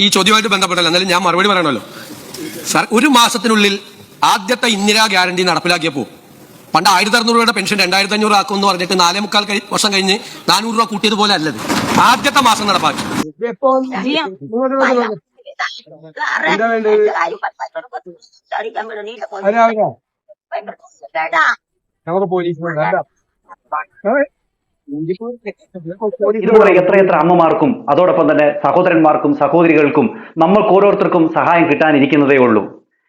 ഈ ചോദ്യമായിട്ട് ബന്ധപ്പെട്ടല്ല, എന്നാലും ഞാൻ മറുപടി പറയണമല്ലോ. സാർ, ഒരു മാസത്തിനുള്ളിൽ ആദ്യത്തെ ഇന്ദിരാ ഗ്യാരണ്ടി നടപ്പിലാക്കിയപ്പോൾ പണ്ട് 1600 രൂപയുടെ പെൻഷൻ 2500 ആക്കും എന്ന് പറഞ്ഞിട്ട് 4.25 വർഷം കഴിഞ്ഞ് 400 രൂപ കൂട്ടിയതുപോലെ അല്ലത്. ആദ്യത്തെ മാസം നടപ്പാക്കി. ഇതുപോലെ എത്രയെത്ര അമ്മമാർക്കും അതോടൊപ്പം തന്നെ സഹോദരന്മാർക്കും സഹോദരികൾക്കും നമ്മൾക്ക് ഓരോരുത്തർക്കും സഹായം കിട്ടാനിരിക്കുന്നതേ ഉള്ളൂ.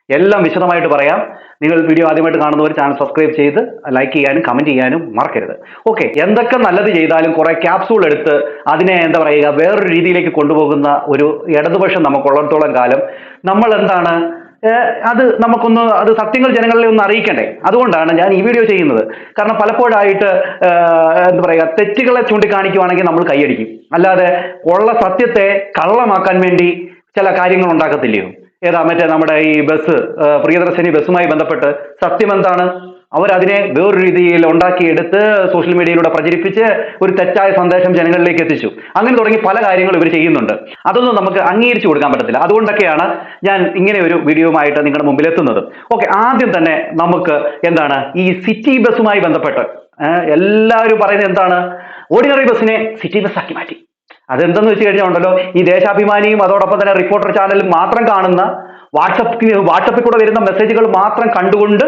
എല്ലാം വിശദമായിട്ട് പറയാം. നിങ്ങൾ വീഡിയോ ആദ്യമായിട്ട് കാണുന്നവർ ചാനൽ സബ്സ്ക്രൈബ് ചെയ്ത് ലൈക്ക് ചെയ്യാനും കമന്റ് ചെയ്യാനും മറക്കരുത്. ഓക്കെ, എന്തൊക്കെ നല്ലത് ചെയ്താലും കുറെ ക്യാപ്സൂൾ എടുത്ത് അതിനെ എന്താ പറയുക വേറൊരു രീതിയിലേക്ക് കൊണ്ടുപോകുന്ന ഒരു ഇടതുപക്ഷം നമുക്കുള്ളിടത്തോളം കാലം നമ്മൾ എന്താണ് അത് സത്യങ്ങൾ ജനങ്ങളെ ഒന്ന് അറിയിക്കണ്ടേ. അതുകൊണ്ടാണ് ഞാൻ ഈ വീഡിയോ ചെയ്യുന്നത്. കാരണം പലപ്പോഴായിട്ട് എന്താ പറയുക തെറ്റുകളെ ചൂണ്ടിക്കാണിക്കുവാണെങ്കിൽ നമ്മൾ കൈയടിക്കും, അല്ലാതെ ഉള്ള സത്യത്തെ കള്ളമാക്കാൻ വേണ്ടി ചില കാര്യങ്ങൾ ഉണ്ടാക്കത്തില്ലയോ. മറ്റേ നമ്മുടെ ഈ പ്രിയദർശിനി ബസ്സുമായി ബന്ധപ്പെട്ട് സത്യം എന്താണ്? അവരതിനെ വേറൊരു രീതിയിൽ ഉണ്ടാക്കിയെടുത്ത് സോഷ്യൽ മീഡിയയിലൂടെ പ്രചരിപ്പിച്ച് ഒരു തെറ്റായ സന്ദേശം ജനങ്ങളിലേക്ക് എത്തിച്ചു. അങ്ങനെ തുടങ്ങി പല കാര്യങ്ങളും ഇവർ ചെയ്യുന്നുണ്ട്. അതൊന്നും നമുക്ക് അംഗീകരിച്ചു കൊടുക്കാൻ പറ്റത്തില്ല. അതുകൊണ്ടൊക്കെയാണ് ഞാൻ ഇങ്ങനെ ഒരു വീഡിയോയുമായിട്ട് നിങ്ങളുടെ മുമ്പിൽ എത്തുന്നത്. ഓക്കെ, ആദ്യം തന്നെ നമുക്ക് എന്താണ് ഈ സിറ്റി ബസ്സുമായി ബന്ധപ്പെട്ട് എല്ലാവരും പറയുന്നത് എന്താണ്? ഓർഡിനറി ബസ്സിനെ സിറ്റി ബസ്സാക്കി മാറ്റി. അതെന്തെന്ന് വെച്ച് കഴിഞ്ഞാൽ ഉണ്ടല്ലോ, ഈ ദേശാഭിമാനിയും അതോടൊപ്പം തന്നെ റിപ്പോർട്ടർ ചാനലും മാത്രം കാണുന്ന വാട്സപ്പിൽ കൂടെ വരുന്ന മെസ്സേജുകൾ മാത്രം കണ്ടുകൊണ്ട്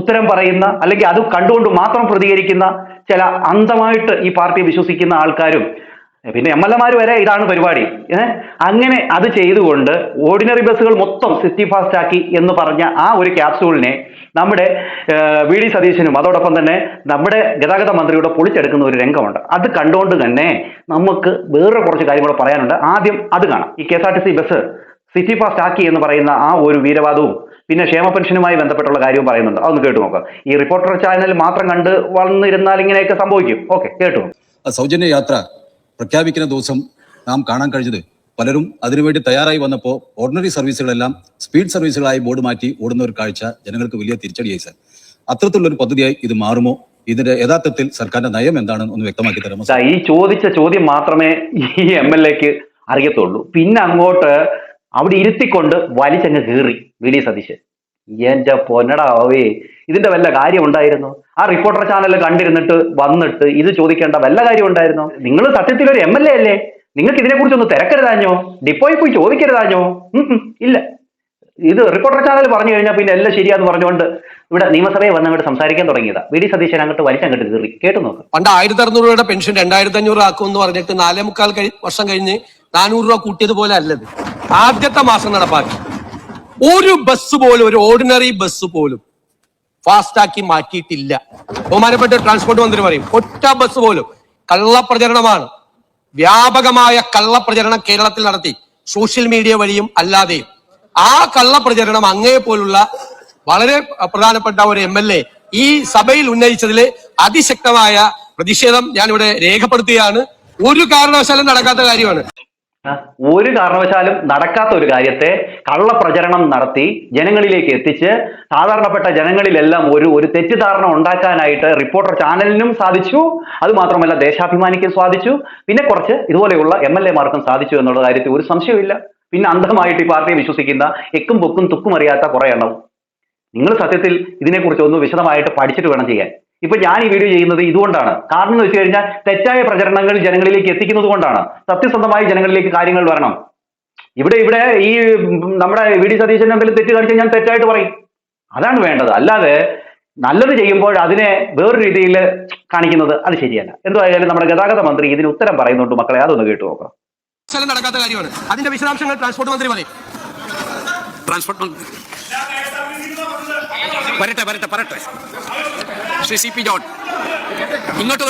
ഉത്തരം പറയുന്ന, അല്ലെങ്കിൽ അത് കണ്ടുകൊണ്ട് മാത്രം പ്രതികരിക്കുന്ന ചില അന്ധമായിട്ട് ഈ പാർട്ടിയെ വിശ്വസിക്കുന്ന ആൾക്കാരും പിന്നെ MLA വരെ ഇതാണ് പരിപാടി. അങ്ങനെ അത് ചെയ്തുകൊണ്ട് ഓർഡിനറി ബസ്സുകൾ മൊത്തം സിറ്റി ഫാസ്റ്റ് ആക്കി എന്ന് പറഞ്ഞ ആ ഒരു ക്യാപ്സൂളിനെ നമ്മുടെ VD സതീശനും അതോടൊപ്പം തന്നെ നമ്മുടെ ഗതാഗത മന്ത്രിയുടെ പൊളിച്ചെടുക്കുന്ന ഒരു രംഗമുണ്ട്. അത് കണ്ടുകൊണ്ട് തന്നെ നമുക്ക് വേറെ കുറച്ച് കാര്യങ്ങൾ പറയാനുണ്ട്. ആദ്യം അത് കാണാം. ഈ KSRTC ബസ് സിറ്റി ഫാസ്റ്റ് ആക്കി എന്ന് പറയുന്ന ആ ഒരു വീരവാദവും പിന്നെ ക്ഷേമ പെൻഷനുമായി ബന്ധപ്പെട്ടുള്ള കാര്യവും പറയുന്നുണ്ട്. അതൊന്ന് കേട്ടു നോക്കാം. ഈ റിപ്പോർട്ടർ ചാനൽ മാത്രം കണ്ട് വന്നിരുന്നാൽ ഇങ്ങനെയൊക്കെ സംഭവിക്കും. ഓക്കെ, കേട്ടു. സൗജന്യ യാത്ര പ്രഖ്യാപിക്കുന്ന ദിവസം നാം കാണാൻ കഴിഞ്ഞത് പലരും അതിനുവേണ്ടി തയ്യാറായി വന്നപ്പോൾ ഓർഡിനറി സർവീസുകളെല്ലാം സ്പീഡ് സർവീസുകളായി ബോർഡ് മാറ്റി ഓടുന്ന ഒരു കാഴ്ച ജനങ്ങൾക്ക് വലിയ തിരിച്ചടിയായി. സാർ, അത്തരത്തിലുള്ളൊരു പദ്ധതിയായി ഇത് മാറുമോ? ഇതിന്റെ യഥാർത്ഥത്തിൽ സർക്കാരിന്റെ നയം എന്താണെന്ന് ഒന്ന് വ്യക്തമാക്കി തരാമോ? ഈ ചോദിച്ച ചോദ്യം മാത്രമേ ഈ MLAക്ക് അറിയത്തുള്ളൂ. പിന്നെ അങ്ങോട്ട് അവിടെ ഇരുത്തിക്കൊണ്ട് വലിച്ചങ്ങ് കീറി VD സതീശൻ. എന്റെ പൊന്നടാവേ, ഇതിന്റെ വല്ല കാര്യം ഉണ്ടായിരുന്നു? ആ റിപ്പോർട്ടർ ചാനൽ കണ്ടിരുന്നിട്ട് വന്നിട്ട് ഇത് ചോദിക്കേണ്ട വല്ല കാര്യം ഉണ്ടായിരുന്നു? നിങ്ങൾ സത്യത്തിൽ ഒരു MLA അല്ലേ? നിങ്ങൾക്ക് ഇതിനെക്കുറിച്ചൊന്ന് തിരക്കരുതാഞ്ഞോ? ഡിപ്പോയിൽ പോയി ചോദിക്കരുതാഞ്ഞോ? ഇല്ല. ഇത് റിപ്പോർട്ടർ ചാനൽ പറഞ്ഞു കഴിഞ്ഞാൽ പിന്നെ എല്ലാം ശരിയാന്ന് പറഞ്ഞുകൊണ്ട് ഇവിടെ നിയമസഭയിൽ വന്ന് അങ്ങോട്ട് സംസാരിക്കാൻ തുടങ്ങിയതാ. VD സതീശൻ അങ്ങോട്ട് വലിച്ചങ്ങോട്ട് കീറി. കേട്ടു നോക്ക്. പണ്ട് 1600 രൂപയുടെ പെൻഷൻ 2500 ആക്കും എന്ന് പറഞ്ഞിട്ട് 4.25 വർഷം കഴിഞ്ഞ് 400 രൂപ കൂട്ടിയതുപോലെ അല്ലത്. ആദ്യത്തെ മാസം നടപ്പാക്കി. ഒരു ബസ് പോലും, ഒരു ഓർഡിനറി ബസ് പോലും ഫാസ്റ്റാക്കി മാറ്റിയിട്ടില്ല. ബഹുമാനപ്പെട്ട ട്രാൻസ്പോർട്ട് മന്ത്രി പറയും ഒറ്റ ബസ് പോലും. കള്ളപ്രചരണമാണ്. വ്യാപകമായ കള്ളപ്രചരണം കേരളത്തിൽ നടത്തി, സോഷ്യൽ മീഡിയ വഴിയും അല്ലാതെയും. ആ കള്ളപ്രചരണം അങ്ങേ പോലുള്ള വളരെ പ്രധാനപ്പെട്ട ഒരു MLA ഈ സഭയിൽ ഉന്നയിച്ചതിൽ അതിശക്തമായ പ്രതിഷേധം ഞാനിവിടെ രേഖപ്പെടുത്തുകയാണ്. ഒരു കാരണവശാലും നടക്കാത്ത കാര്യമാണ്. ഒരു കാരണവശാലും നടക്കാത്ത ഒരു കള്ളപ്രചരണം നടത്തി ജനങ്ങളിലേക്ക് എത്തിച്ച് സാധാരണപ്പെട്ട ജനങ്ങളിലെല്ലാം ഒരു തെറ്റിദ്ധാരണ ഉണ്ടാക്കാനായിട്ട് റിപ്പോർട്ടർ ചാനലിനും സാധിച്ചു. അത് മാത്രമല്ല ദേശാഭിമാനിക്കും സാധിച്ചു. പിന്നെ കുറച്ച് ഇതുപോലെയുള്ള MLA-മാർക്കും സാധിച്ചു എന്നുള്ള കാര്യത്തിൽ ഒരു സംശയമില്ല. പിന്നെ അന്ധമായിട്ട് ഈ പാർട്ടിയെ വിശ്വസിക്കുന്ന എക്കും പൊക്കും തുക്കും അറിയാത്ത കുറെ എണ്ണം. നിങ്ങൾ സത്യത്തിൽ ഇതിനെക്കുറിച്ച് ഒന്ന് വിശദമായിട്ട് പഠിച്ചിട്ട് വേണം ചെയ്യാൻ. ഇപ്പൊ ഞാൻ ഈ വീഡിയോ ചെയ്യുന്നത് ഇതുകൊണ്ടാണ്. കാരണം എന്ന് വെച്ച് കഴിഞ്ഞാൽ തെറ്റായ പ്രചരണങ്ങൾ ജനങ്ങളിലേക്ക് എത്തിക്കുന്നത് കൊണ്ടാണ്. സത്യസന്ധമായി ജനങ്ങളിലേക്ക് കാര്യങ്ങൾ വരണം. ഇവിടെ ഈ നമ്മുടെ VD സതീശൻ എന്തെങ്കിലും തെറ്റ് കാണിച്ചാൽ ഞാൻ തെറ്റായിട്ട് പറയും. അതാണ് വേണ്ടത്. അല്ലാതെ നല്ലത് ചെയ്യുമ്പോൾ അതിനെ വേറൊരു രീതിയിൽ കാണിക്കുന്നത് അത് ശരിയല്ല. എന്തായാലും നമ്മുടെ ഗതാഗത മന്ത്രി ഇതിന് ഉത്തരം പറയുന്നുണ്ട്. മക്കളെ, അതൊന്ന് കേട്ടു നോക്കാം. നടക്കാത്ത കാര്യമാണ്. അതിന്റെ വിശദാംശങ്ങൾ ട്രാൻസ്പോർട്ട് മന്ത്രി പറയും. ട്രാൻസ്പോർട്ട് മന്ത്രി പറയട്ടെ. ശ്രീ CP ജോൺ ഇങ്ങോട്ട്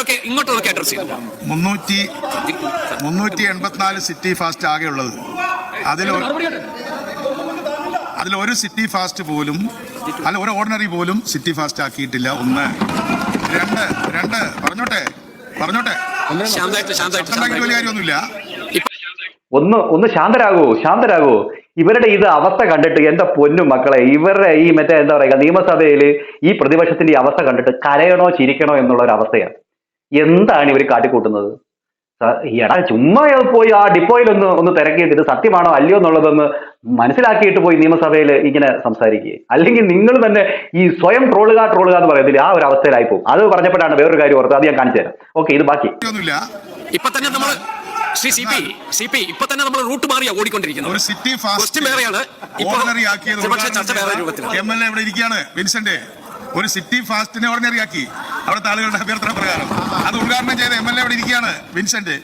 അഡ്രസ് ചെയ്തു. 384 സിറ്റി ഫാസ്റ്റ് ആകെ ഉള്ളത്. അതിലൊരു സിറ്റി ഫാസ്റ്റ് പോലും ഒരു ഓർഡിനറി പോലും സിറ്റി ഫാസ്റ്റ് ആക്കിയിട്ടില്ല. ഒന്ന് രണ്ട് പറഞ്ഞോട്ടെ കാര്യമൊന്നുമില്ല. ഒന്ന് ശാന്തരാകൂ. ഇവരുടെ ഇത് അവസ്ഥ കണ്ടിട്ട് എന്റെ പൊന്നു മക്കളെ, ഇവരുടെ ഈ മറ്റേ എന്താ പറയുക നിയമസഭയിൽ ഈ പ്രതിപക്ഷത്തിന്റെ അവസ്ഥ കണ്ടിട്ട് കരയണോ ചിരിക്കണോ എന്നുള്ള ഒരു അവസ്ഥയാണ്. എന്താണ് ഇവർ കാട്ടിക്കൂട്ടുന്നത്? എടാ ചുമ്മാ പോയി ആ ഡിപ്പോയിൽ ഒന്ന് തിരക്കിയിട്ട് ഇത് സത്യമാണോ അല്ലയോ എന്നുള്ളതൊന്ന് മനസ്സിലാക്കിയിട്ട് പോയി നിയമസഭയിൽ ഇങ്ങനെ സംസാരിക്കുക. അല്ലെങ്കിൽ നിങ്ങൾ തന്നെ ഈ സ്വയം ട്രോളുക എന്ന് പറയത്തില്ല, ആ ഒരു അവസ്ഥയിലായി പോകും. അത് പറഞ്ഞപ്പോഴാണ് വേറൊരു കാര്യം ഓർത്തത്, അത് ഞാൻ കാണിച്ചു തരാം. ഓക്കെ, ഇത് ബാക്കി ഇപ്പൊ തന്നെ നമ്മൾ ഇപ്പൊ തന്നെ നമ്മൾ റൂട്ട് മാറിയാ ഓടിക്കൊണ്ടിരിക്കുന്നത്. ഒരു സിറ്റി ഫാസ്റ്റ് ഓർഡിനറി ആക്കിയത് MLA ഇവിടെ ഇരിക്കുകയാണ് വിൻസെന്റ്. ഒരു സിറ്റി ഫാസ്റ്റിനെ ഓർഡിനറി ആക്കി അവിടുത്തെ ആളുകളുടെ അഭ്യർത്ഥന പ്രകാരം അത് ഉദ്ഘാടനം ചെയ്ത MLA ഇവിടെ ഇരിക്കുകയാണ് വിൻസെന്റ്.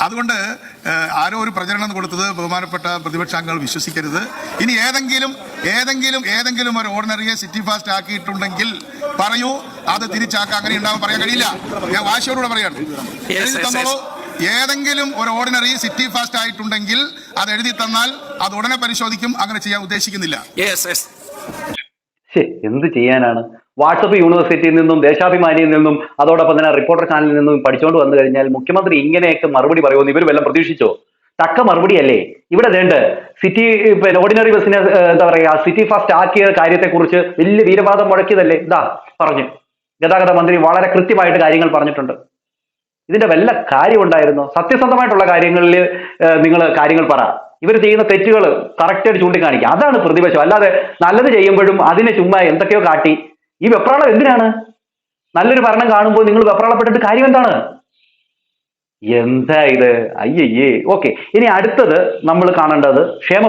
അതുകൊണ്ട് ആരോ ഒരു പ്രചരണം കൊടുത്തത് ബഹുമാനപ്പെട്ട പ്രതിപക്ഷാംഗങ്ങൾ വിശ്വസിക്കരുത്. ഇനി ഏതെങ്കിലും ഒരു ഓർഡിനറിയെ സിറ്റി ഫാസ്റ്റ് ആക്കിയിട്ടുണ്ടെങ്കിൽ പറയൂ, അത് തിരിച്ചാക്കാൻ അങ്ങനെ ഉണ്ടാവാൻ പറയാൻ കഴിയില്ല. ഞാൻ വാശിയോടുകൂടെ പറയാണ്, എഴുതി തന്നോളൂ. ഏതെങ്കിലും ഒരു ഓർഡിനറി സിറ്റി ഫാസ്റ്റ് ആയിട്ടുണ്ടെങ്കിൽ അത് എഴുതി തന്നാൽ അത് ഉടനെ പരിശോധിക്കും. അങ്ങനെ ചെയ്യാൻ ഉദ്ദേശിക്കുന്നില്ല. എന്ത് ചെയ്യാനാണ്? വാട്സപ്പ് യൂണിവേഴ്സിറ്റിയിൽ നിന്നും ദേശാഭിമാനിയിൽ നിന്നും അതോടൊപ്പം തന്നെ റിപ്പോർട്ടർ ചാനലിൽ നിന്നും പഠിച്ചുകൊണ്ട് വന്നു കഴിഞ്ഞാൽ മുഖ്യമന്ത്രി ഇങ്ങനെയൊക്കെ മറുപടി പറയുമെന്ന് ഇവർ വല്ലതും പ്രതീക്ഷിച്ചോ? തക്ക മറുപടി അല്ലേ ഇവിടെ വേണ്ട. സിറ്റി ഓർഡിനറി ബസ്സിനെ എന്താ പറയാ സിറ്റി ഫാസ്റ്റ് ആക്കിയ കാര്യത്തെക്കുറിച്ച് വലിയ വീരവാദം മുഴക്കിയതല്ലേ? ഇതാ പറഞ്ഞു, ഗതാഗത മന്ത്രി വളരെ കൃത്യമായിട്ട് കാര്യങ്ങൾ പറഞ്ഞിട്ടുണ്ട്. ഇതിന്റെ വല്ല കാര്യം ഉണ്ടായിരുന്നോ? സത്യസന്ധമായിട്ടുള്ള കാര്യങ്ങളിൽ നിങ്ങൾ കാര്യങ്ങൾ പറ. ഇവർ ചെയ്യുന്ന തെറ്റുകൾ കറക്റ്റായിട്ട് ചൂണ്ടിക്കാണിക്കുക, അതാണ് പ്രതിപക്ഷം. അല്ലാതെ നല്ലത് ചെയ്യുമ്പോഴും അതിനെ ചുമ്മാ എന്തൊക്കെയോ കാട്ടി ഈ വെപ്രാളം എന്തിനാണ്? നല്ലൊരു ഭരണം കാണുമ്പോൾ നിങ്ങൾ വെപ്രാളപ്പെട്ടിട്ട് കാര്യം എന്താണ്? എന്താ ഇത്? അയ്യയ്യേ. ഓക്കെ, ഇനി അടുത്തത് നമ്മൾ കാണേണ്ടത് ക്ഷേമ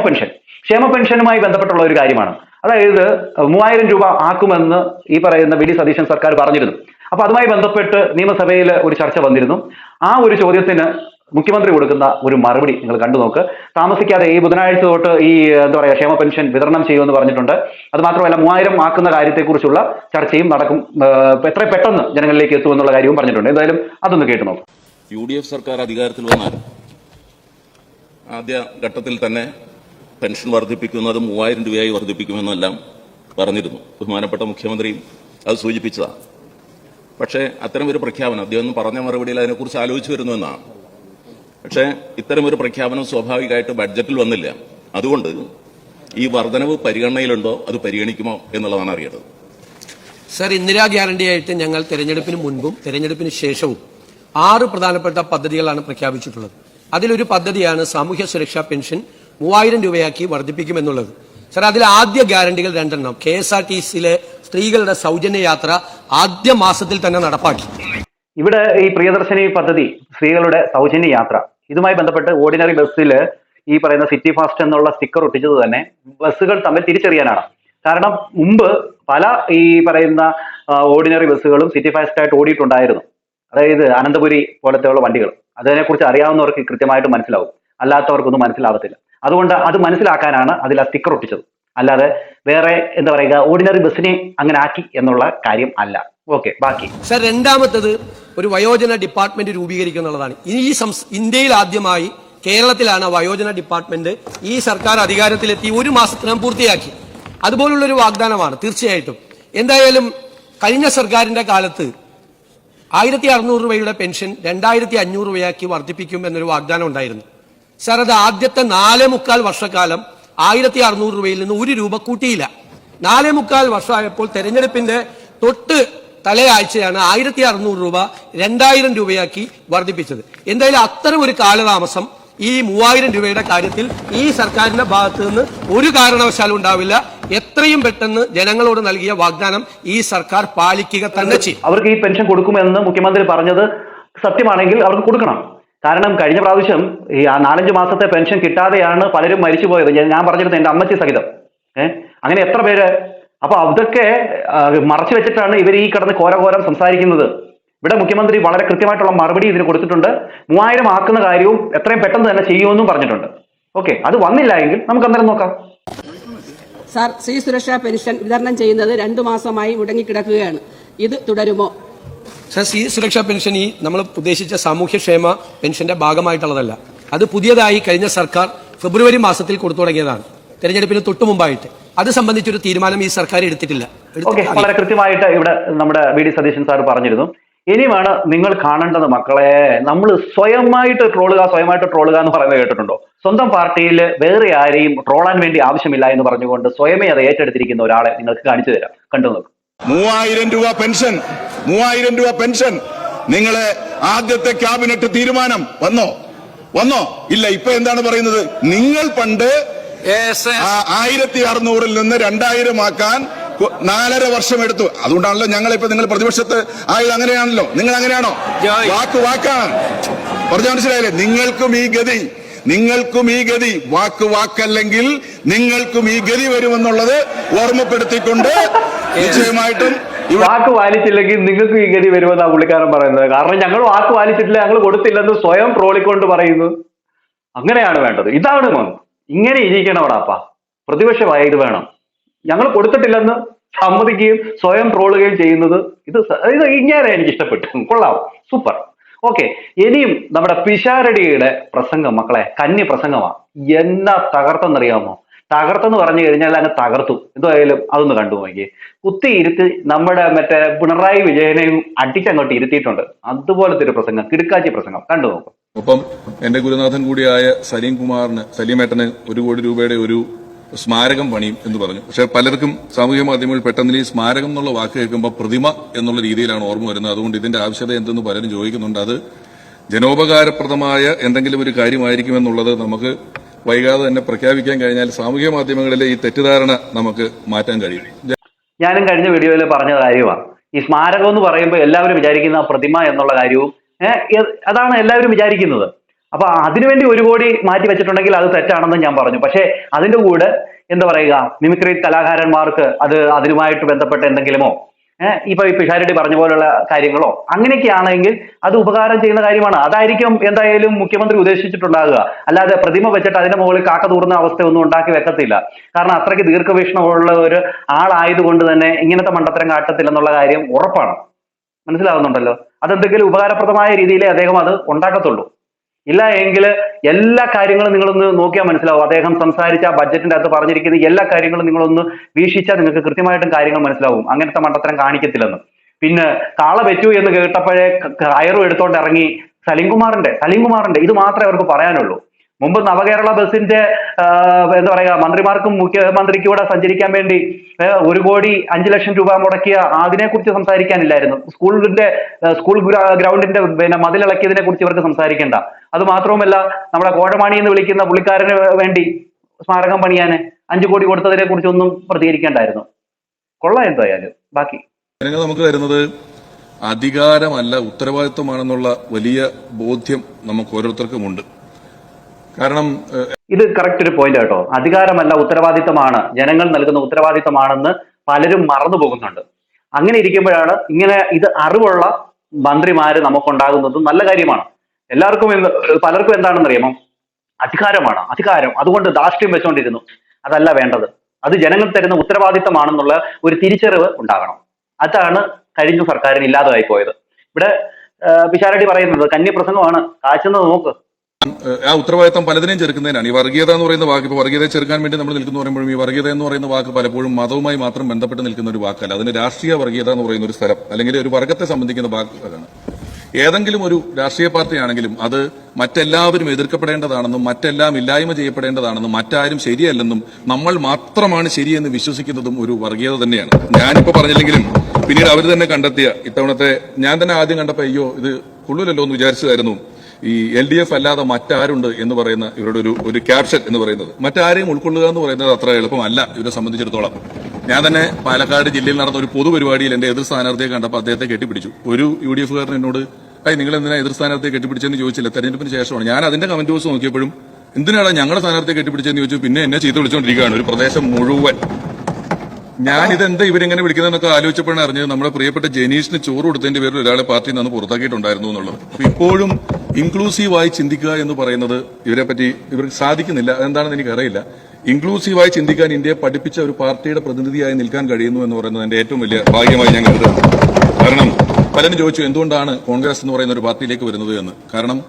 പെൻഷനുമായി ബന്ധപ്പെട്ടുള്ള ഒരു കാര്യമാണ്. അതായത് 3000 രൂപ ആക്കുമെന്ന് ഈ പറയുന്ന വി ഡി സതീശൻ സർക്കാർ പറഞ്ഞിരുന്നു. അപ്പൊ അതുമായി ബന്ധപ്പെട്ട് നിയമസഭയിൽ ഒരു ചർച്ച വന്നിരുന്നു. ആ ഒരു ചോദ്യത്തിന് മുഖ്യമന്ത്രി കൊടുക്കുന്ന ഒരു മറുപടി നിങ്ങൾ കണ്ടു നോക്ക്. താമസിക്കാതെ ഈ ബുധനാഴ്ച തൊട്ട് ഈ എന്താ പറയുക ക്ഷേമ പെൻഷൻ വിതരണം ചെയ്യുമെന്ന് പറഞ്ഞിട്ടുണ്ട്. അത് മാത്രമല്ല 3000 ആക്കുന്ന കാര്യത്തെക്കുറിച്ചുള്ള ചർച്ചയും നടക്കും, എത്ര പെട്ടെന്ന് ജനങ്ങളിലേക്ക് എത്തുമെന്നുള്ള കാര്യവും പറഞ്ഞിട്ടുണ്ട്. എന്തായാലും അതൊന്ന് കേട്ടു നോക്കും. UDF സർക്കാർ അധികാരത്തിൽ വന്നാൽ ആദ്യ ഘട്ടത്തിൽ തന്നെ പെൻഷൻ വർദ്ധിപ്പിക്കുന്നത് 3000 രൂപയായി വർദ്ധിപ്പിക്കുമെന്നെല്ലാം പറഞ്ഞിരുന്നു. ബഹുമാനപ്പെട്ട മുഖ്യമന്ത്രിയും അത് സൂചിപ്പിച്ചതാണ്. പക്ഷേ അത്തരമൊരു പ്രഖ്യാപനം അദ്ദേഹം പറഞ്ഞ മറുപടിയിൽ അതിനെക്കുറിച്ച് ആലോചിച്ചു വരുന്നുവെന്നാണ്. പക്ഷേ ഇത്തരമൊരു പ്രഖ്യാപനം സ്വാഭാവികമായിട്ട് ബഡ്ജറ്റിൽ വന്നില്ല. അതുകൊണ്ട് ഈ വർധനവ് പരിഗണനയിലുണ്ടോ, അത് പരിഗണിക്കുമോ എന്നുള്ളതാണ് അറിയേണ്ടത്. സർ, ഇന്ദിരാ ഗ്യാരണ്ടിയായിട്ട് ഞങ്ങൾ തെരഞ്ഞെടുപ്പിന് മുൻപും തെരഞ്ഞെടുപ്പിന് ശേഷവും 6 പ്രധാനപ്പെട്ട പദ്ധതികളാണ് പ്രഖ്യാപിച്ചിട്ടുള്ളത്. അതിലൊരു പദ്ധതിയാണ് സാമൂഹ്യ സുരക്ഷാ പെൻഷൻ 3000 രൂപയാക്കി വർദ്ധിപ്പിക്കുമെന്നുള്ളത്. സർ, അതിൽ ആദ്യ ഗ്യാരണ്ടികൾ 2 KSRTCയിലെ സ്ത്രീകളുടെ സൗജന്യ യാത്ര ആദ്യ മാസത്തിൽ തന്നെ നടപ്പാക്കി. ഇവിടെ ഈ പ്രിയദർശിനി പദ്ധതി, സ്ത്രീകളുടെ സൗജന്യ യാത്ര, ഇതുമായി ബന്ധപ്പെട്ട് ഓർഡിനറി ബസ്സിൽ ഈ പറയുന്ന സിറ്റി ഫാസ്റ്റ് എന്നുള്ള സ്റ്റിക്കർ ഒട്ടിച്ചത് തന്നെ ബസ്സുകൾ തമ്മിൽ തിരിച്ചറിയാനാണ്. കാരണം മുമ്പ് പല ഈ പറയുന്ന ഓർഡിനറി ബസ്സുകളും സിറ്റി ഫാസ്റ്റ് ആയിട്ട് ഓടിയിട്ടുണ്ടായിരുന്നു. അതായത് അനന്തപുരി പോലത്തെയുള്ള വണ്ടികൾ. അതിനെക്കുറിച്ച് അറിയാവുന്നവർക്ക് കൃത്യമായിട്ട് മനസ്സിലാവും, അല്ലാത്തവർക്കൊന്നും മനസ്സിലാവത്തില്ല. അതുകൊണ്ട് അത് മനസ്സിലാക്കാനാണ് അതിൽ ആ സ്റ്റിക്കർ ഒട്ടിച്ചത്. അല്ലാതെ വേറെ എന്താ പറയുക ഓർഡിനറി ബസ്സിനെ അങ്ങനെ ആക്കി എന്നുള്ള കാര്യം അല്ല. ഓക്കെ, ബാക്കി. സർ, രണ്ടാമത്തത് ഒരു വയോജന ഡിപ്പാർട്ട്മെന്റ് രൂപീകരിക്കുക എന്നുള്ളതാണ്. ഇന്ത്യയിൽ ആദ്യമായി കേരളത്തിലാണ് വയോജന ഡിപ്പാർട്ട്മെന്റ് ഈ സർക്കാർ അധികാരത്തിലെത്തി 1 മാസത്തിനകം പൂർത്തിയാക്കി. അതുപോലുള്ളൊരു വാഗ്ദാനമാണ് തീർച്ചയായിട്ടും. എന്തായാലും കഴിഞ്ഞ സർക്കാരിന്റെ കാലത്ത് 1600 രൂപയുടെ പെൻഷൻ 2500 രൂപയാക്കി വർദ്ധിപ്പിക്കും എന്നൊരു വാഗ്ദാനം ഉണ്ടായിരുന്നു. സർ, അത് ആദ്യത്തെ 4.25 വർഷക്കാലം 1600 രൂപയിൽ നിന്ന് 1 രൂപ കൂട്ടിയില്ല. 4.25 വർഷമായപ്പോൾ തെരഞ്ഞെടുപ്പിന്റെ തൊട്ട് തലയാഴ്ചയാണ് 1600 രൂപ 2000 രൂപയാക്കി വർദ്ധിപ്പിച്ചത്. എന്തായാലും അത്തരം ഒരു കാലതാമസം ഈ 3000 രൂപയുടെ കാര്യത്തിൽ ഈ സർക്കാരിന്റെ ഭാഗത്ത് നിന്ന് ഒരു കാരണവശാലും ഉണ്ടാവില്ല. എത്രയും പെട്ടെന്ന് ജനങ്ങളോട് നൽകിയ വാഗ്ദാനം ഈ സർക്കാർ പാലിക്കുക തന്നെ ചെയ്യും. അവർക്ക് ഈ പെൻഷൻ കൊടുക്കുമെന്ന് മുഖ്യമന്ത്രി പറഞ്ഞത് സത്യമാണെങ്കിൽ അവർക്ക് കൊടുക്കണം. കാരണം കഴിഞ്ഞ പ്രാവശ്യം ഈ 4-5 മാസത്തെ പെൻഷൻ കിട്ടാതെയാണ് പലരും മരിച്ചുപോയത്. ഞാൻ പറഞ്ഞിരുന്നത് എന്റെ അമ്മച്ചി സഹിതം. അങ്ങനെ എത്ര പേര്. അപ്പൊ അതൊക്കെ മറച്ചു വെച്ചിട്ടാണ് ഇവർ ഈ കിടന്ന് കോരകോരം സംസാരിക്കുന്നത്. ഇവിടെ മുഖ്യമന്ത്രി വളരെ കൃത്യമായിട്ടുള്ള മറുപടി ഇതിന് കൊടുത്തിട്ടുണ്ട്. 3000 ആക്കുന്ന കാര്യവും എത്രയും പെട്ടെന്ന് തന്നെ ചെയ്യുമെന്നും പറഞ്ഞിട്ടുണ്ട്. ഓക്കെ, അത് വന്നില്ല എങ്കിൽ നമുക്ക് അന്നേരം നോക്കാം. സാർ, സ്ത്രീ സുരക്ഷാ പെൻഷൻ വിതരണം ചെയ്യുന്നത് 2 മാസമായി മുടങ്ങിക്കിടക്കുകയാണ്. ഇത് തുടരുമോ? സർ, സ്ത്രീ സുരക്ഷാ പെൻഷൻ ഈ നമ്മൾ ഉദ്ദേശിച്ച സാമൂഹ്യക്ഷേമ പെൻഷന്റെ ഭാഗമായിട്ടുള്ളതല്ല. അത് പുതിയതായി കഴിഞ്ഞ സർക്കാർ ഫെബ്രുവരി മാസത്തിൽ കൊടുത്തു തുടങ്ങിയതാണ്, തെരഞ്ഞെടുപ്പിന് തൊട്ടു മുമ്പായിട്ട്. അത് സംബന്ധിച്ചൊരു തീരുമാനം ഈ സർക്കാർ എടുത്തിട്ടില്ല. വളരെ കൃത്യമായിട്ട് ഇവിടെ നമ്മുടെ വി ഡി സതീശൻ സാർ പറഞ്ഞിരുന്നു. ഇനിയുമാണ് നിങ്ങൾ കാണേണ്ടത് മക്കളെ. നമ്മൾ സ്വയമായിട്ട് ട്രോളുക എന്ന് പറയുന്നത് കേട്ടിട്ടുണ്ടോ? സ്വന്തം പാർട്ടിയിൽ വേറെ ആരെയും ട്രോളാൻ വേണ്ടി ആവശ്യമില്ല എന്ന് പറഞ്ഞുകൊണ്ട് സ്വയമേ അത് ഏറ്റെടുത്തിരിക്കുന്ന ഒരാളെ നിങ്ങൾക്ക് കാണിച്ചു തരാം, കണ്ടു നോക്കും. 3000 രൂപ പെൻഷൻ നിങ്ങളെ ആദ്യത്തെ ക്യാബിനറ്റ് തീരുമാനം വന്നോ ഇല്ല. ഇപ്പൊ എന്താണ് പറയുന്നത്? നിങ്ങൾ പണ്ട് 1600 നിന്ന് 2000 ആക്കാൻ 4.5 വർഷം എടുത്തു. അതുകൊണ്ടാണല്ലോ ഞങ്ങളിപ്പോ നിങ്ങൾ പ്രതിപക്ഷത്ത് ആയത്. അങ്ങനെയാണല്ലോ. നിങ്ങൾ അങ്ങനെയാണോ? വാക്കാണ് പറഞ്ഞ മനസ്സിലായില്ലേ? നിങ്ങൾക്കും ഈ ഗതി വാക്കല്ലെങ്കിൽ നിങ്ങൾക്കും ഈ ഗതി വരുമെന്നുള്ളത് ഓർമ്മപ്പെടുത്തിക്കൊണ്ട് നിശ്ചയമായിട്ടും വാക്ക് പാലിച്ചില്ലെങ്കിൽ നിങ്ങൾക്ക് ഈ ഗതി വരുമെന്നാണ് പുള്ളിക്കാരൻ പറയുന്നത്. കാരണം ഞങ്ങൾ വാക്ക് പാലിച്ചിട്ടില്ല, ഞങ്ങൾ കൊടുത്തില്ലെന്ന് സ്വയം ട്രോളിക്കൊണ്ട് പറയുന്നു. അങ്ങനെയാണ് വേണ്ടത്. ഇതാണ് ഇങ്ങനെ ഇരിക്കണവടാപ്പ. പ്രതിപക്ഷമായ ഇത് വേണം. ഞങ്ങൾ കൊടുത്തിട്ടില്ലെന്ന് സമ്മതിക്കുകയും സ്വയം ട്രോളുകയും ചെയ്യുന്നത് ഇത് ഇങ്ങനെ എനിക്ക് ഇഷ്ടപ്പെട്ടു. കൊള്ളാം, സൂപ്പർ. ഓക്കെ, ഇനിയും നമ്മുടെ പിഷാരടിയുടെ പ്രസംഗം മക്കളെ കന്നി പ്രസംഗമാണ്. എന്നാ തകർത്തെന്നറിയാമോ? തകർത്തെന്ന് പറഞ്ഞു കഴിഞ്ഞാൽ അങ്ങ് തകർത്തു. എന്തായാലും അതൊന്ന് കണ്ടു നോക്കി. കുത്തിയിരുത്തി നമ്മുടെ മറ്റേ പിണറായി വിജയനെയും അടിച്ചങ്ങോട്ട് ഇരുത്തിയിട്ടുണ്ട്. അതുപോലത്തെ ഒരു പ്രസംഗം, കിടുക്കാച്ചി പ്രസംഗം കണ്ടു നോക്കും. ഒപ്പം എന്റെ ഗുരുനാഥൻ കൂടിയായ സലീമേട്ടന് 1 കോടി രൂപയുടെ ഒരു സ്മാരകം പണിയും എന്ന് പറഞ്ഞു. പക്ഷെ പലർക്കും സാമൂഹ്യ മാധ്യമങ്ങളിൽ പെട്ടെന്ന് ഈ സ്മാരകം എന്നുള്ള വാക്ക് കേൾക്കുമ്പോൾ പ്രതിമ എന്നുള്ള രീതിയിലാണ് ഓർമ്മ വരുന്നത്. അതുകൊണ്ട് ഇതിന്റെ ആവശ്യകത എന്തെന്ന് പലരും ചോദിക്കുന്നുണ്ട്. അത് ജനോപകാരപ്രദമായ എന്തെങ്കിലും ഒരു കാര്യമായിരിക്കുമെന്നുള്ളത് നമുക്ക് വൈകാതെ തന്നെ പ്രഖ്യാപിക്കാൻ കഴിഞ്ഞാൽ സാമൂഹ്യ മാധ്യമങ്ങളിലെ ഈ തെറ്റിദ്ധാരണ നമുക്ക് മാറ്റാൻ കഴിയും. ഞാനും കഴിഞ്ഞ വീഡിയോയിൽ പറഞ്ഞ കാര്യമാണ്. ഈ സ്മാരകം എന്ന് പറയുമ്പോൾ എല്ലാവരും വിചാരിക്കുന്ന പ്രതിമ എന്നുള്ള കാര്യവും അതാണ് എല്ലാവരും വിചാരിക്കുന്നത്. അപ്പൊ അതിനുവേണ്ടി 1 കോടി മാറ്റി വെച്ചിട്ടുണ്ടെങ്കിൽ അത് തെറ്റാണെന്ന് ഞാൻ പറഞ്ഞു. പക്ഷേ അതിന്റെ കൂടെ എന്താ പറയുക, മിമിക്രി കലാകാരന്മാർക്ക് അതിനുമായിട്ട് ബന്ധപ്പെട്ട എന്തെങ്കിലുമോ ഇപ്പൊ പിഷാരടി പറഞ്ഞ പോലുള്ള കാര്യങ്ങളോ അങ്ങനെയൊക്കെയാണെങ്കിൽ അത് ഉപകാരം ചെയ്യുന്ന കാര്യമാണ്. അതായിരിക്കും എന്തായാലും മുഖ്യമന്ത്രി ഉദ്ദേശിച്ചിട്ടുണ്ടാകുക. അല്ലാതെ പ്രതിമ വെച്ചിട്ട് അതിന്റെ മുകളിൽ കാക്ക തൂറുന്ന അവസ്ഥയൊന്നും ഉണ്ടാക്കി വെക്കത്തില്ല. കാരണം അത്രയ്ക്ക് ദീർഘവീക്ഷണമുള്ള ഒരു ആളായതുകൊണ്ട് തന്നെ ഇങ്ങനത്തെ മണ്ടത്തരം കാട്ടത്തില്ലെന്നുള്ള കാര്യം ഉറപ്പാണ്. മനസ്സിലാവുന്നുണ്ടല്ലോ? അതെന്തെങ്കിലും ഉപകാരപ്രദമായ രീതിയിലേ അദ്ദേഹം അത് ഉണ്ടാക്കത്തുള്ളൂ. ഇല്ല എങ്കിൽ എല്ലാ കാര്യങ്ങളും നിങ്ങളൊന്ന് നോക്കിയാൽ മനസ്സിലാവും. അദ്ദേഹം സംസാരിച്ച ബഡ്ജറ്റിന്റെ അകത്ത് പറഞ്ഞിരിക്കുന്ന എല്ലാ കാര്യങ്ങളും നിങ്ങളൊന്ന് വീക്ഷിച്ചാൽ നിങ്ങൾക്ക് കൃത്യമായിട്ടും കാര്യങ്ങൾ മനസ്സിലാവും. അങ്ങനത്തെ മണ്ടത്തരം കാണിക്കത്തില്ലെന്ന്. പിന്നെ കാള വെച്ചു എന്ന് കേട്ടപ്പോഴേ കയറും എടുത്തോണ്ട് ഇറങ്ങി സലീംകുമാറിന്റെ ഇത് മാത്രമേ അവർക്ക് പറയാനുള്ളൂ. മുമ്പ് നവകേരള ബസിന്റെ എന്താ പറയുക, മന്ത്രിമാർക്കും മുഖ്യമന്ത്രിക്കും കൂടെ സഞ്ചരിക്കാൻ വേണ്ടി 1 കോടി 5 ലക്ഷം രൂപ മുടക്കിയ അതിനെക്കുറിച്ച് സംസാരിക്കാനില്ലായിരുന്നു. സ്കൂൾ ഗ്രൗണ്ടിന്റെ മതിലിളക്കിയതിനെ കുറിച്ച് ഇവർക്ക് സംസാരിക്കേണ്ട. അത് മാത്രവുമല്ല, നമ്മുടെ കോഴമാണി എന്ന് വിളിക്കുന്ന പുള്ളിക്കാരന് വേണ്ടി സ്മാരകം പണിയാന് 5 കോടി കൊടുത്തതിനെ കുറിച്ചൊന്നും പ്രതികരിക്കേണ്ടായിരുന്നു. കൊള്ളാം എന്തായാലും. ബാക്കി നമുക്ക് തരുന്നത് അധികാരമല്ല ഉത്തരവാദിത്വമാണെന്നുള്ള വലിയ ബോധ്യം നമുക്ക് ഓരോരുത്തർക്കുമുണ്ട്. കാരണം ഇത് കറക്റ്റ് ഒരു പോയിന്റ് കേട്ടോ. അധികാരമല്ല ഉത്തരവാദിത്തമാണ്, ജനങ്ങൾ നൽകുന്ന ഉത്തരവാദിത്തമാണെന്ന് പലരും മറന്നു പോകുന്നുണ്ട്. അങ്ങനെ ഇരിക്കുമ്പോഴാണ് ഇങ്ങനെ ഇത് അറിവുള്ള മന്ത്രിമാര് നമുക്കുണ്ടാകുന്നതും നല്ല കാര്യമാണ്. പലർക്കും എന്താണെന്നറിയാമോ? അധികാരം, അതുകൊണ്ട് ധാർഷ്ട്യം വെച്ചുകൊണ്ടിരുന്നു. അതല്ല വേണ്ടത്. അത് ജനങ്ങൾ തരുന്ന ഉത്തരവാദിത്തമാണെന്നുള്ള ഒരു തിരിച്ചറിവ് ഉണ്ടാകണം. അതാണ് കഴിഞ്ഞ സർക്കാരിന് ഇല്ലാതായി പോയത്. ഇവിടെ പിഷാരടി പറയുന്നത് കന്യപ്രസംഗമാണ്. കാച്ചുന്നത് നോക്ക്. ആ ഉത്തരവാദിത്തം പലതിനെയും ചെറുക്കുന്നതിനാണ്. ഈ വർഗീയത എന്ന് പറയുന്ന വാക്ക്, ഇപ്പോൾ വർഗീയതയെ ചെറുക്കാൻ വേണ്ടി നമ്മൾ നിൽക്കുന്നു പറയുമ്പോഴും ഈ വർഗീയത എന്ന് പറയുന്ന വാക്ക് പലപ്പോഴും മതവുമായി മാത്രം ബന്ധപ്പെട്ട് നിൽക്കുന്ന ഒരു വാക്കല്ല. അതിന് രാഷ്ട്രീയ വർഗീയത എന്ന് പറയുന്ന ഒരു സ്ഥലം അല്ലെങ്കിൽ ഒരു വർഗത്തെ സംബന്ധിക്കുന്ന വാക്കാണ്. ഏതെങ്കിലും ഒരു രാഷ്ട്രീയ പാർട്ടിയാണെങ്കിലും അത് മറ്റെല്ലാവരും എതിർക്കപ്പെടേണ്ടതാണെന്നും മറ്റെല്ലാം ഇല്ലായ്മ ചെയ്യപ്പെടേണ്ടതാണെന്നും മറ്റാരും ശരിയല്ലെന്നും നമ്മൾ മാത്രമാണ് ശരിയെന്ന് വിശ്വസിക്കുന്നതും ഒരു വർഗീയത തന്നെയാണ്. ഞാനിപ്പോ പറഞ്ഞില്ലെങ്കിലും പിന്നീട് അവർ തന്നെ കണ്ടെത്തിയ ഇത്തവണത്തെ, ഞാൻ തന്നെ ആദ്യം കണ്ടപ്പോ അയ്യോ ഇത് കൊള്ളൂലല്ലോ എന്ന് വിചാരിച്ചതായിരുന്നു ഈ LDF അല്ലാതെ മറ്റാരുണ്ട് എന്ന് പറയുന്ന ഇവരുടെ ഒരു ക്യാപ്ഷൻ എന്ന് പറയുന്നത്. മറ്റാരെയും ഉൾക്കൊള്ളുക എന്ന് പറയുന്നത് അത്ര എളുപ്പമല്ല ഇവരെ സംബന്ധിച്ചിടത്തോളം. ഞാൻ തന്നെ പാലക്കാട് ജില്ലയിൽ നടന്ന ഒരു പൊതുപരിപാടിയിൽ എന്റെ എതിർ സ്ഥാനാർത്ഥിയെ കണ്ടപ്പോൾ അദ്ദേഹത്തെ കെട്ടിപ്പിടിച്ചു. ഒരു UDF-കാരൻ എന്നോട് നിങ്ങൾ എന്തിനാ എതിർ സ്ഥാനാർത്ഥിയെ കെട്ടിപ്പിടിച്ചെന്ന് ചോദിച്ചില്ല. തെരഞ്ഞെടുപ്പിന് ശേഷമാണ്. ഞാൻ അതിന്റെ കമന്റ് ബോക്സ് നോക്കിയപ്പോഴും എന്തിനാണ് ഞങ്ങളുടെ സ്ഥാനാർത്ഥിയെ കെട്ടിപ്പിടിച്ചെന്ന് ചോദിച്ചു. പിന്നെ എന്നെ ചെയ്ത് വിളിച്ചുകൊണ്ടിരിക്കുകയാണ് ഒരു പ്രദേശം മുഴുവൻ. ഞാൻ ഇതെന്താ ഇവരിങ്ങനെ വിളിക്കുന്നതെന്നൊക്കെ ആലോചിച്ചപ്പോഴാണ് അറിഞ്ഞത് നമ്മുടെ പ്രിയപ്പെട്ട ജനീഷിന് ചോറ് കൊടുത്തതിന്റെ പേരിൽ ഒരാളെ പാർട്ടിയിൽ നിന്ന് പുറത്താക്കിയിട്ടുണ്ടായിരുന്നു എന്നുള്ളത്. അപ്പൊ ഇപ്പോഴും ഇൻക്ലൂസീവായി ചിന്തിക്കുക എന്ന് പറയുന്നത് ഇവർക്ക് സാധിക്കുന്നില്ല. അതെന്താണെന്ന് എനിക്കറിയില്ല. ഇൻക്ലൂസീവായി ചിന്തിക്കാൻ ഇന്ത്യയെ പഠിപ്പിച്ച ഒരു പാർട്ടിയുടെ പ്രതിനിധിയായി നിൽക്കാൻ കഴിയുന്നു എന്ന് പറയുന്നത് എന്റെ ഏറ്റവും വലിയ ഭാഗ്യമായി ഞാൻ കരുതുന്നു. കാരണം പലരും ചോദിച്ചു എന്തുകൊണ്ടാണ് കോൺഗ്രസ് എന്ന് പറയുന്ന ഒരു പാർട്ടിയിലേക്ക് വരുന്നത് എന്ന്. കാരണം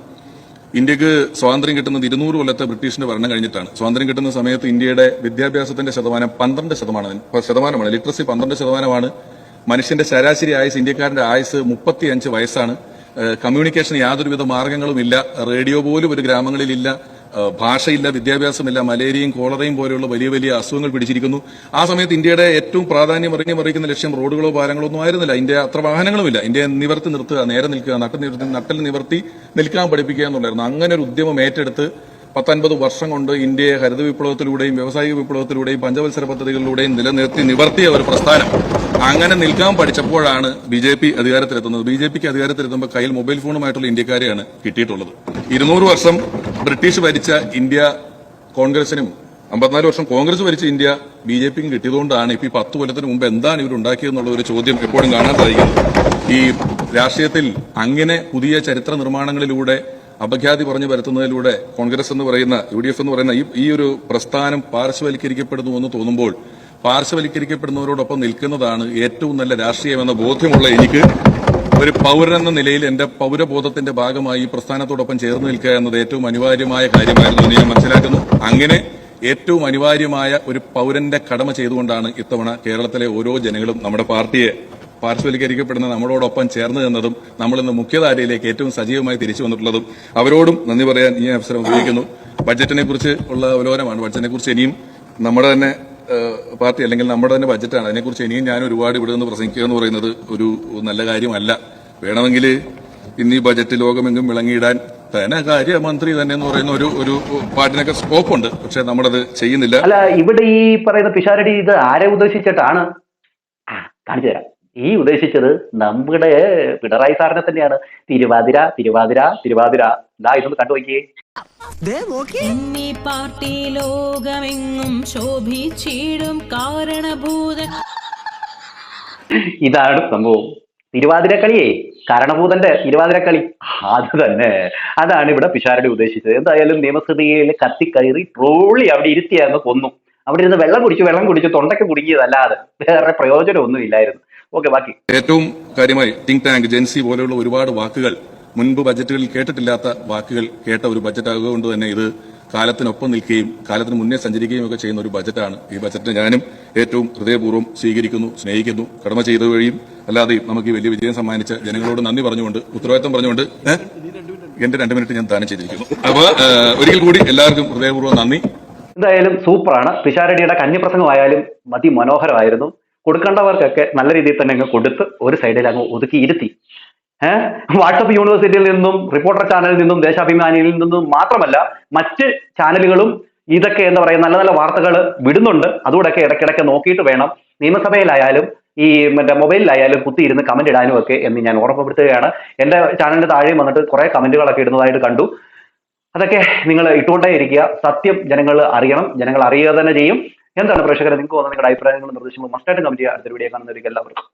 ഇന്ത്യക്ക് സ്വാതന്ത്ര്യം കിട്ടുന്നത് 200 കൊല്ലത്തെ ബ്രിട്ടീഷിന്റെ ഭരണം കഴിഞ്ഞിട്ടാണ്. സ്വാതന്ത്ര്യം കിട്ടുന്ന സമയത്ത് ഇന്ത്യയുടെ വിദ്യാഭ്യാസത്തിന്റെ ശതമാനം 12%. ലിറ്ററസി 12%. മനുഷ്യന്റെ ശരാശരി ആയുസ്, ഇന്ത്യക്കാരന്റെ ആയുസ് 35 വയസ്സാണ്. കമ്മ്യൂണിക്കേഷൻ യാതൊരുവിധ മാർഗങ്ങളും ഇല്ല. റേഡിയോ പോലും ഒരു ഗ്രാമങ്ങളിലില്ല. ഭാഷയില്ല, വിദ്യാഭ്യാസമില്ല, മലേറിയയും കോളറയും പോലെയുള്ള വലിയ വലിയ അസുഖങ്ങൾ പിടിച്ചിരിക്കുന്നു. ആ സമയത്ത് ഇന്ത്യയുടെ ഏറ്റവും പ്രാധാന്യം മറിക്കുന്ന ലക്ഷ്യം റോഡുകളോ പാലങ്ങളോ ഒന്നും ആയിരുന്നില്ല. ഇന്ത്യ അത്ര വാഹനങ്ങളുമില്ല. ഇന്ത്യ നിവർത്തി നിർത്തുക, നേരെ നിൽക്കുക, നട്ടൽ നിവർത്തി നിൽക്കാൻ പഠിപ്പിക്കുക എന്നുള്ളായിരുന്നു. അങ്ങനെ ഒരു ഉദ്യമം ഏറ്റെടുത്ത് 10-50 വർഷം കൊണ്ട് ഇന്ത്യയെ ഹരിത വിപ്ലവത്തിലൂടെയും വ്യാവസായിക വിപ്ലവത്തിലൂടെയും പഞ്ചവത്സര പദ്ധതികളിലൂടെയും നിവർത്തിയ ഒരു പ്രസ്ഥാനം. അങ്ങനെ നിൽക്കാൻ പഠിച്ചപ്പോഴാണ് BJP അധികാരത്തിലെത്തുന്നത്. BJPക്ക് അധികാരത്തിലെത്തുമ്പോൾ കയ്യിൽ മൊബൈൽ ഫോണുമായിട്ടുള്ള ഇന്ത്യക്കാരെയാണ് കിട്ടിയിട്ടുള്ളത്. 200 വർഷം ബ്രിട്ടീഷ് ഭരിച്ച ഇന്ത്യ കോൺഗ്രസിനും 54 വർഷം കോൺഗ്രസ് ഭരിച്ച ഇന്ത്യ BJPക്കും കിട്ടിയതുകൊണ്ടാണ് ഇപ്പൊ ഈ 10 കൊല്ലത്തിന് മുമ്പ് എന്താണ് ഇവരുണ്ടാക്കിയതെന്നുള്ള ഒരു ചോദ്യം എപ്പോഴും കാണാൻ സാധിക്കുന്നത്. ഈ രാഷ്ട്രീയത്തിൽ അങ്ങനെ പുതിയ ചരിത്ര നിർമ്മാണങ്ങളിലൂടെ അപഖ്യാതി പറഞ്ഞു വരുത്തുന്നതിലൂടെ കോൺഗ്രസ് എന്ന് പറയുന്ന UDF എന്ന് പറയുന്ന ഈ ഒരു പ്രസ്ഥാനം പാർശ്വവൽക്കരിക്കപ്പെടുന്നു എന്ന് തോന്നുമ്പോൾ പാർശ്വവൽക്കരിക്കപ്പെടുന്നവരോടൊപ്പം നിൽക്കുന്നതാണ് ഏറ്റവും നല്ല രാഷ്ട്രീയമെന്ന ബോധ്യമുള്ള എനിക്ക് ഒരു പൗരനെന്ന നിലയിൽ എന്റെ പൗരബോധത്തിന്റെ ഭാഗമായി ഈ പ്രസ്ഥാനത്തോടൊപ്പം ചേർന്ന് നിൽക്കുക എന്നത് ഏറ്റവും അനിവാര്യമായ കാര്യമായിരുന്നു എന്ന് ഞാൻ മനസ്സിലാക്കുന്നു. അങ്ങനെ ഏറ്റവും അനിവാര്യമായ ഒരു പൗരന്റെ കടമ ചെയ്തുകൊണ്ടാണ് ഇത്തവണ കേരളത്തിലെ ഓരോ ജനങ്ങളും നമ്മുടെ പാർട്ടിയെ പാർശ്വവൽക്കരിക്കപ്പെടുന്ന നമ്മളോടൊപ്പം ചേർന്ന് നിന്നതും നമ്മളിന്ന് മുഖ്യധാരയിലേക്ക് ഏറ്റവും സജീവമായി തിരിച്ചു വന്നിട്ടുള്ളതും അവരോടും നന്ദി പറയാൻ ഈ അവസരം ഉപയോഗിക്കുന്നു. ബഡ്ജറ്റിനെ കുറിച്ച് ഉള്ള അവലോകനമാണ്. ബഡ്ജറ്റിനെ കുറിച്ച് ഇനിയും നമ്മുടെ തന്നെ പാർട്ടി അല്ലെങ്കിൽ നമ്മുടെ തന്നെ ബഡ്ജറ്റാണ്. അതിനെക്കുറിച്ച് ഇനിയും ഞാൻ ഒരുപാട് ഇവിടെ നിന്ന് പ്രസംഗിക്കുക എന്ന് പറയുന്നത് ഒരു നല്ല കാര്യമല്ല. വേണമെങ്കിൽ ഇന്ന് ഈ ബജറ്റ് ലോകമെങ്കും വിളങ്ങിയിടാൻ ധനകാര്യമന്ത്രി തന്നെ എന്ന് പറയുന്ന ഒരു പാട്ടിനൊക്കെ സ്കോപ്പുണ്ട്. പക്ഷെ നമ്മളത് ചെയ്യുന്നില്ല. അല്ല, ഇവിടെ ഈ പറയുന്ന പിഷാരടി ഇത് ആരെ ഉദ്ദേശിച്ചിട്ടാണ് കാണിച്ചു തരാം. ഈ ഉദ്ദേശിച്ചത് നമ്മുടെ പിണറായി സാറിനെ തന്നെയാണ്. തിരുവാതിര തിരുവാതിര തിരുവാതിര. ഇതൊന്ന് കണ്ടു നോക്കിയേ. പാർട്ടി ലോകമെങ്ങും ശോഭിച്ചിടും കാരണഭൂത. ഇതാണ് സംഭവം. തിരുവാതിരക്കളിയേ, കാരണഭൂതന്റെ തിരുവാതിരക്കളി അത് തന്നെ. അതാണ് ഇവിടെ പിഷാരടി ഉദ്ദേശിച്ചത്. എന്തായാലും നിയമസഭയിൽ കത്തിക്കയറി ട്രോളി അവിടെ ഇരുത്തിയായിരുന്നു കൊന്നു. അവിടെ ഇരുന്ന് വെള്ളം കുടിച്ചു തൊണ്ടയ്ക്ക് കുടുങ്ങിയതല്ലാതെ വേറെ പ്രയോജനമൊന്നും ഇല്ലായിരുന്നു. ഓക്കെ, ബാക്കി ഏറ്റവും കാര്യമായി തിങ്ക് ടാങ്ക്, ജെൻസി പോലെയുള്ള ഒരുപാട് വാക്കുകൾ, മുൻപ് ബജറ്റുകളിൽ കേട്ടിട്ടില്ലാത്ത വാക്കുകൾ കേട്ട ഒരു ബജറ്റ് ആയതുകൊണ്ട് തന്നെ ഇത് കാലത്തിനൊപ്പം നിൽക്കുകയും കാലത്തിന് മുന്നേ സഞ്ചരിക്കുകയും ഒക്കെ ചെയ്യുന്ന ഒരു ബജറ്റാണ്. ഈ ബജറ്റ് ഞാനും ഏറ്റവും ഹൃദയപൂർവ്വം സ്വീകരിക്കുന്നു, സ്നേഹിക്കുന്നു. കടമ ചെയ്ത വഴിയും അല്ലാതെയും നമുക്ക് വലിയ വിജയം സമ്മാനിച്ച ജനങ്ങളോട് നന്ദി പറഞ്ഞുകൊണ്ട്, ഉത്തരവാദിത്തം പറഞ്ഞുകൊണ്ട് എന്റെ 2 മിനിറ്റ് ഞാൻ ദാനം ചെയ്തിരിക്കുന്നു. അപ്പൊ ഒരിക്കൽ കൂടി എല്ലാവർക്കും ഹൃദയപൂർവ്വം നന്ദി. എന്തായാലും സൂപ്പറാണ്. പിഷാരടിയുടെ കന്നിപ്രസംഗമായാലും അതിമനോഹരമായിരുന്നു. കൊടുക്കേണ്ടവർക്കൊക്കെ നല്ല രീതിയിൽ തന്നെ അങ്ങ് കൊടുത്ത് ഒരു സൈഡിൽ അങ്ങ് ഒതുക്കി ഇരുത്തി. വാട്സപ്പ് യൂണിവേഴ്സിറ്റിയിൽ നിന്നും, റിപ്പോർട്ടർ ചാനലിൽ നിന്നും, ദേശാഭിമാനിയിൽ നിന്നും മാത്രമല്ല മറ്റ് ചാനലുകളും ഇതൊക്കെ എന്താ പറയുക നല്ല നല്ല വാർത്തകൾ വിടുന്നുണ്ട്. അതുകൂടെയൊക്കെ ഇടയ്ക്കിടയ്ക്ക് നോക്കിയിട്ട് വേണം നിയമസഭയിലായാലും ഈ മൊബൈലിലായാലും കുത്തിയിരുന്ന് കമന്റ് ഇടാനും ഒക്കെ എന്ന് ഞാൻ ഓർമ്മപ്പെടുത്തുകയാണ്. എന്റെ ചാനലിന്റെ താഴെയും വന്നിട്ട് കുറെ കമന്റുകളൊക്കെ ഇടുന്നതായിട്ട് കണ്ടു. അതൊക്കെ നിങ്ങൾ ഇട്ടുകൊണ്ടേ ഇരിക്കുക. സത്യം ജനങ്ങൾ അറിയണം. ജനങ്ങൾ അറിയുക തന്നെ ചെയ്യും. എന്താണ് പ്രേക്ഷകരെ, നിങ്ങൾക്ക് നിങ്ങളുടെ അഭിപ്രായങ്ങളും നിർദ്ദേശങ്ങളും മസ്റ്റായിട്ട് കമന്റ് ചെയ്യുക. അടുത്ത വീഡിയോ കാണുന്നവർക്ക് എല്ലാവർക്കും